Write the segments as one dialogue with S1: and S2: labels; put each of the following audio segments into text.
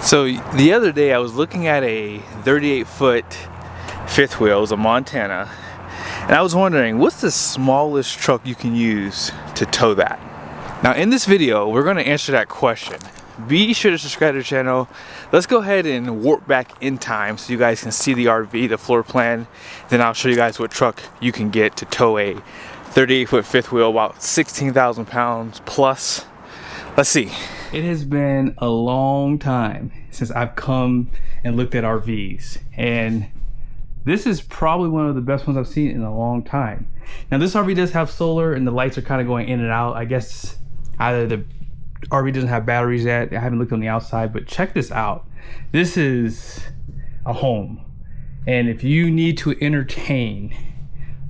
S1: So the other day I was looking at a 38-foot fifth wheel. It was a Montana, and I was wondering, what's the smallest truck you can use to tow that? Now in this video we're going to answer that question. Be sure to subscribe to the channel. Let's go ahead and warp back in time so you guys can see the RV, the floor plan. Then I'll show you guys what truck you can get to tow a 38-foot fifth wheel, about 16,000 pounds plus. Let's see. It has been a long time since I've come and looked at RVs, and this is probably one of the best ones I've seen in a long time. Now this RV does have solar and the lights are kind of going in and out. I guess either the RV doesn't have batteries yet. I haven't looked on the outside, but check this out. This is a home, and if you need to entertain,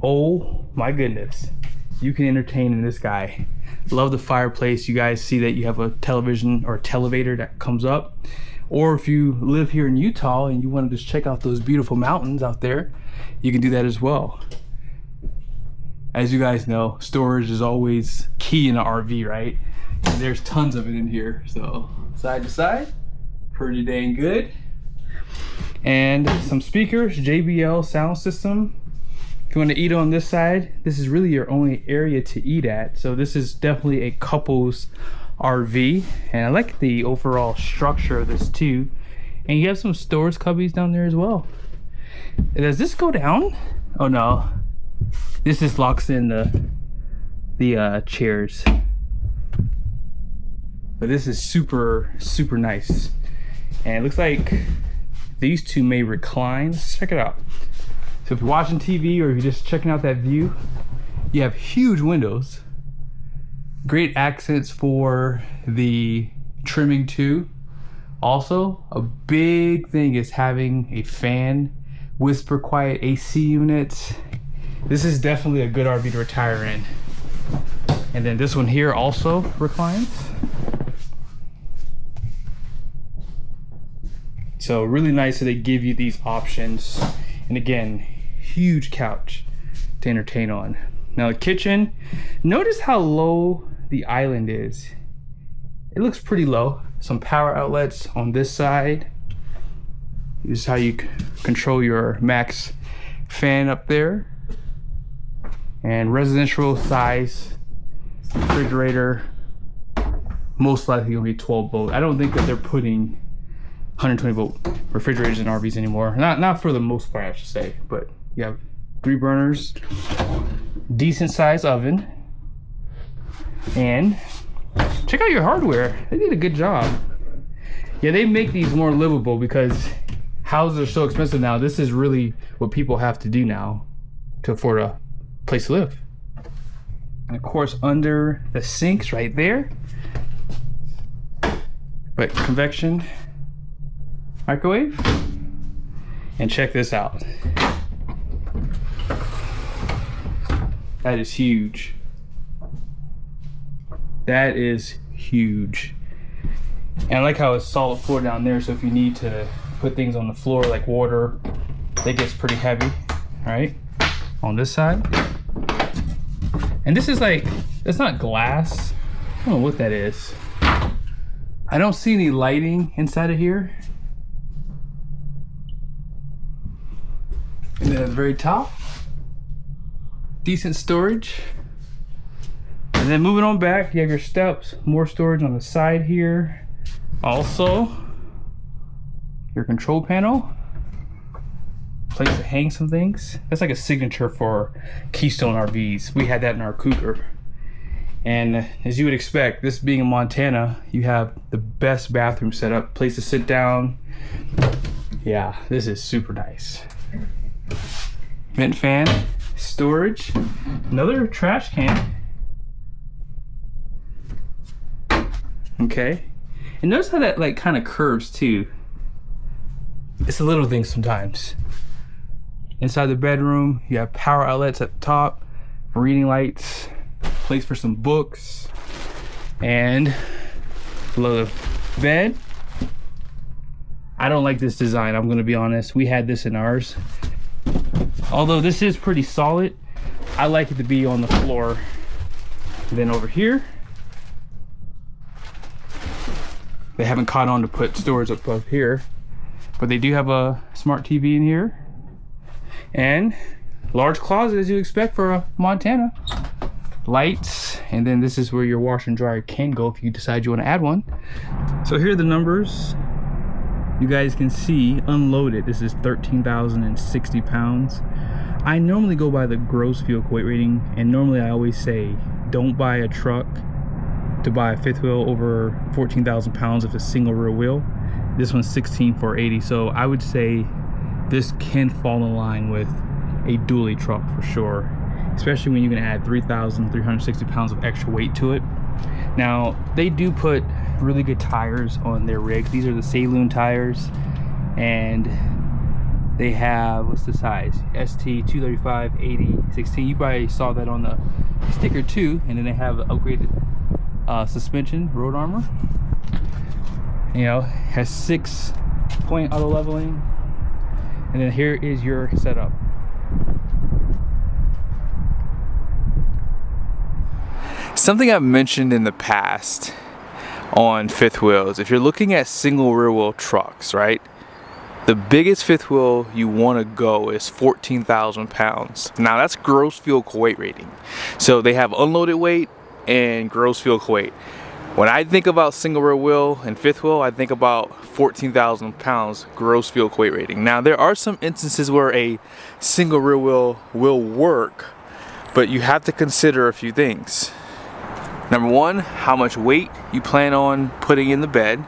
S1: oh my goodness, you can entertain in this guy. Love the fireplace. You guys see that you have a television or a televator that comes up. Or if you live here in Utah and you want to just check out those beautiful mountains out there, you can do that as well. As you guys know, storage is always key in an RV, right? And there's tons of it in here. So side to side, pretty dang good. And some speakers, JBL sound system. If you want to eat on this side, this is really your only area to eat at. So this is definitely a couple's RV, and I like the overall structure of this too. And you have some storage cubbies down there as well. Does this go down? Oh no, this just locks in the chairs. But this is super nice, and it looks like these two may recline. Let's check it out. So if you're watching TV or if you're just checking out that view, you have huge windows. Great accents for the trimming too. Also, a big thing is having a fan, whisper quiet AC unit. This is definitely a good RV to retire in. And then this one here also reclines. So really nice that they give you these options. And again, huge couch to entertain on. Now the kitchen, notice how low the island is. It looks pretty low. Some power outlets on this side. This is how you control your max fan up there. And residential size refrigerator, most likely gonna be 12 volt. I don't think that they're putting 120 volt refrigerators in RVs anymore. Not for the most part, I should say, but you have 3 burners, decent size oven, and check out your hardware. They did a good job. Yeah, they make these more livable because houses are so expensive now. This is really what people have to do now to afford a place to live. And of course, under the sinks right there, but convection microwave. And check this out. That is huge. That is huge. And I like how it's solid floor down there, so if you need to put things on the floor like water, that gets pretty heavy, right? On this side. And this is like, it's not glass. I don't know what that is. I don't see any lighting inside of here. And then at the very top, decent storage. And then moving on back, you have your steps, more storage on the side here. Also, your control panel, place to hang some things. That's like a signature for Keystone RVs. We had that in our Cougar. And as you would expect, this being in Montana, you have the best bathroom setup, place to sit down. Yeah, this is super nice. Vent fan, storage, another trash can. Okay, and notice how that like kind of curves too. It's a little thing sometimes. Inside the bedroom, you have power outlets at the top, reading lights, place for some books, and below the bed. I don't like this design, I'm gonna be honest. We had this in ours. Although this is pretty solid, I like it to be on the floor. And then over here, They haven't caught on to put storage up above here, but they do have a smart TV in here and large closet as you expect for a Montana. Lights, and then this is where your washer and dryer can go if you decide you want to add one. So here are the numbers. You guys can see unloaded, this is 13,060 pounds. I normally go by the gross fuel weight rating, and normally I always say don't buy a truck to buy a fifth wheel over 14,000 pounds if it's a single rear wheel. This one's 16,480, so I would say this can fall in line with a dually truck for sure, especially when you can add 3,360 pounds of extra weight to it. Now, they do put really good tires on their rigs. These are the Saloon tires, and they have, what's the size? ST 235, 80, 16. You probably saw that on the sticker too. And then they have upgraded suspension, road armor. You know, has 6-point auto leveling. And then here is your setup. Something I've mentioned in the past on fifth wheels, if you're looking at single rear wheel trucks, right? The biggest fifth wheel you want to go is 14,000 pounds. Now that's gross fuel weight rating. So they have unloaded weight and gross fuel weight. When I think about single rear wheel and fifth wheel, I think about 14,000 pounds gross fuel weight rating. Now there are some instances where a single rear wheel will work, but you have to consider a few things. Number one, how much weight you plan on putting in the bed,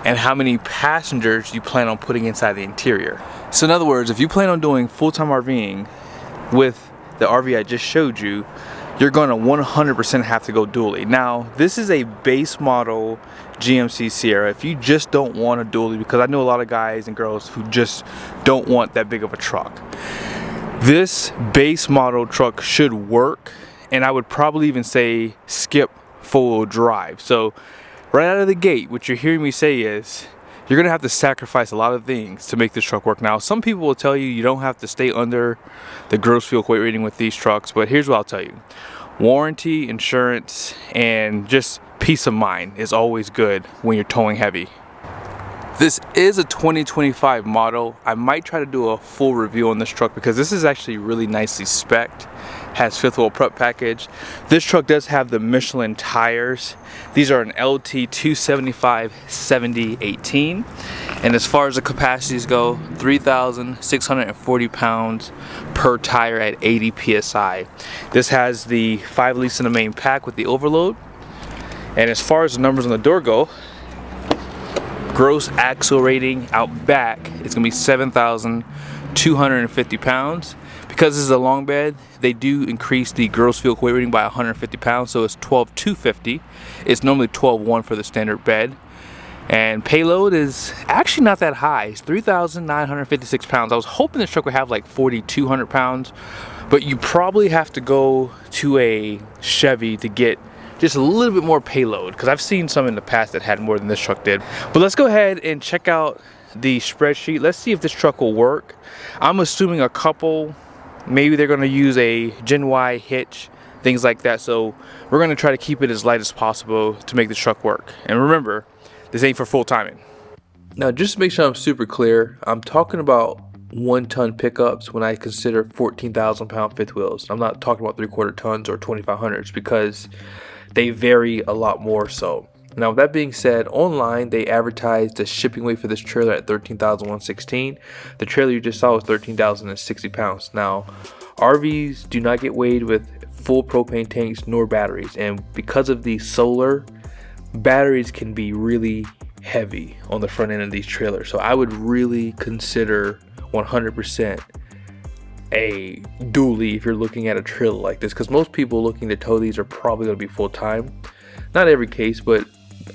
S1: and how many passengers you plan on putting inside the interior. So in other words, if you plan on doing full-time RVing with the RV I just showed you, you're gonna 100% have to go dually. Now, this is a base model GMC Sierra. If you just don't want a dually, because I know a lot of guys and girls who just don't want that big of a truck, this base model truck should work, and I would probably even say skip full drive. So right out of the gate, what you're hearing me say is you're gonna have to sacrifice a lot of things to make this truck work. Now, some people will tell you don't have to stay under the gross fuel weight rating with these trucks, but here's what I'll tell you. Warranty, insurance, and just peace of mind is always good when you're towing heavy. This is a 2025 model. I might try to do a full review on this truck because this is actually really nicely spec'd. Has fifth wheel prep package. This truck does have the Michelin tires. These are an LT 275 70/18. And as far as the capacities go, 3,640 pounds per tire at 80 PSI. This has the 5 leaks in the main pack with the overload. And as far as the numbers on the door go, gross axle rating out back is gonna be 7,250 pounds. Because this is a long bed, they do increase the gross fuel weight rating by 150 pounds, so it's 12,250. It's normally 12,1 for the standard bed. And payload is actually not that high. It's 3,956 pounds. I was hoping this truck would have like 4,200 pounds, but you probably have to go to a Chevy to get just a little bit more payload, because I've seen some in the past that had more than this truck did. But let's go ahead and check out the spreadsheet. Let's see if this truck will work. I'm assuming a couple, maybe they're going to use a Gen Y hitch, things like that. So we're going to try to keep it as light as possible to make this truck work. And remember, this ain't for full timing. Now, just to make sure I'm super clear, I'm talking about 1-ton pickups when I consider 14,000 pound fifth wheels. I'm not talking about 3/4 tons or 2,500s because they vary a lot more so. Now, with that being said, online they advertised the shipping weight for this trailer at 13,116. The trailer you just saw was 13,060 pounds. Now, RVs do not get weighed with full propane tanks nor batteries, and because of the solar, batteries can be really heavy on the front end of these trailers. So I would really consider 100% a dually if you're looking at a trailer like this, because most people looking to tow these are probably going to be full-time. Not every case, but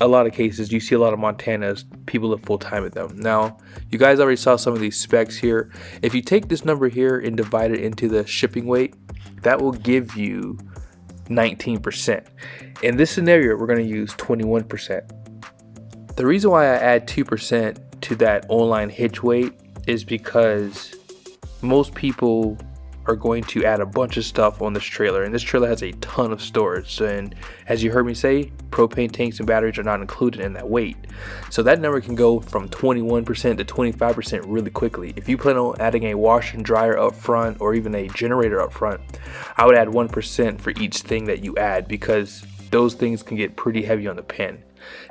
S1: a lot of cases you see a lot of Montanas, people live full-time with them. Now, you guys already saw some of these specs here. If you take this number here and divide it into the shipping weight, that will give you 19%. In this scenario, we're going to use 21%. The reason why I add 2% to that online hitch weight is because most people are going to add a bunch of stuff on this trailer, and this trailer has a ton of storage. And as you heard me say, propane tanks and batteries are not included in that weight. So that number can go from 21% to 25% really quickly. If you plan on adding a washer and dryer up front, or even a generator up front, I would add 1% for each thing that you add, because those things can get pretty heavy on the pin.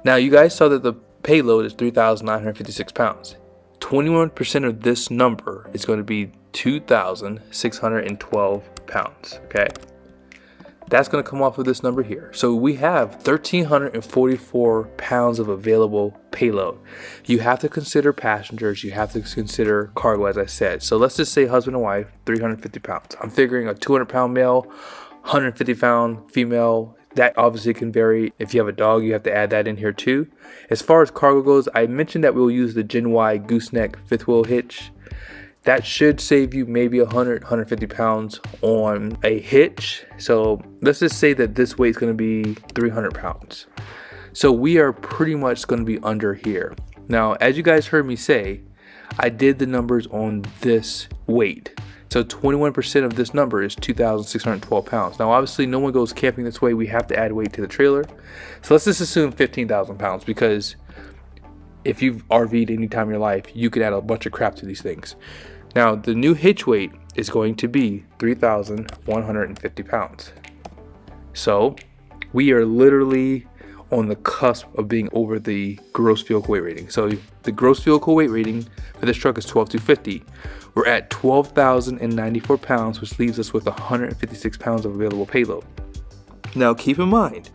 S1: Now you guys saw that the payload is 3,956 pounds. 21% of this number is going to be 2,612 pounds, okay? That's going to come off of this number here. So we have 1,344 pounds of available payload. You have to consider passengers, you have to consider cargo, as I said. So let's just say husband and wife, 350 pounds. I'm figuring a 200-pound male, 150-pound female. That obviously can vary. If you have a dog, you have to add that in here too. As far as cargo goes, I mentioned that we'll use the Gen Y gooseneck fifth wheel hitch. That should save you maybe 150 pounds on a hitch. So let's just say that this weight is going to be 300 pounds. So we are pretty much going to be under here. Now, as you guys heard me say, I did the numbers on this weight. So 21% of this number is 2,612 pounds. Now, obviously, no one goes camping this way. We have to add weight to the trailer. So let's just assume 15,000 pounds, because if you've RV'd any time in your life, you could add a bunch of crap to these things. Now, the new hitch weight is going to be 3,150 pounds. So we are literally on the cusp of being over the gross vehicle weight rating. So the gross vehicle weight rating for this truck is 12,250. We're at 12,094 pounds, which leaves us with 156 pounds of available payload. Now, keep in mind,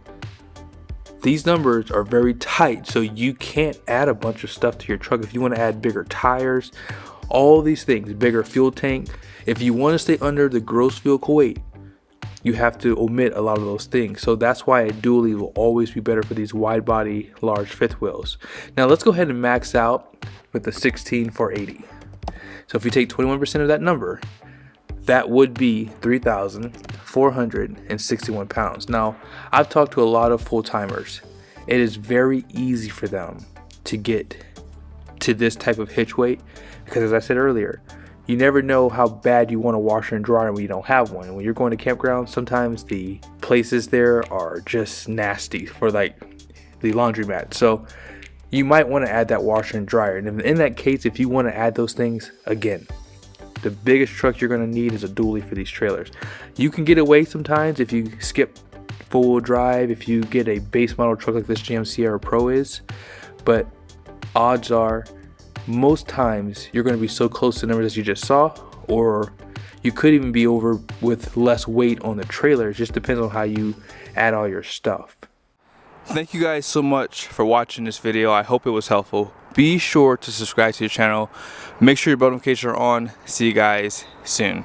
S1: these numbers are very tight, so you can't add a bunch of stuff to your truck. If you want to add bigger tires, all these things, bigger fuel tank, if you want to stay under the gross vehicle weight, you have to omit a lot of those things. So that's why a dually will always be better for these wide body, large fifth wheels. Now let's go ahead and max out with the 16480. So if you take 21% of that number, that would be 3,461 pounds. Now, I've talked to a lot of full-timers. It is very easy for them to get to this type of hitch weight, because as I said earlier, you never know how bad you want a washer and dryer when you don't have one. And when you're going to campgrounds, sometimes the places there are just nasty for like the laundromat. So you might want to add that washer and dryer. And in that case, if you want to add those things, again, the biggest truck you're going to need is a dually for these trailers. You can get away sometimes if you skip four-wheel drive, if you get a base model truck like this GMC Sierra Pro is, but odds are most times you're going to be so close to the numbers as you just saw, or you could even be over with less weight on the trailer. It just depends on how you add all your stuff. Thank you guys so much for watching this video. I hope it was helpful. Be sure to subscribe to the channel. Make sure your bell notifications are on. See you guys soon.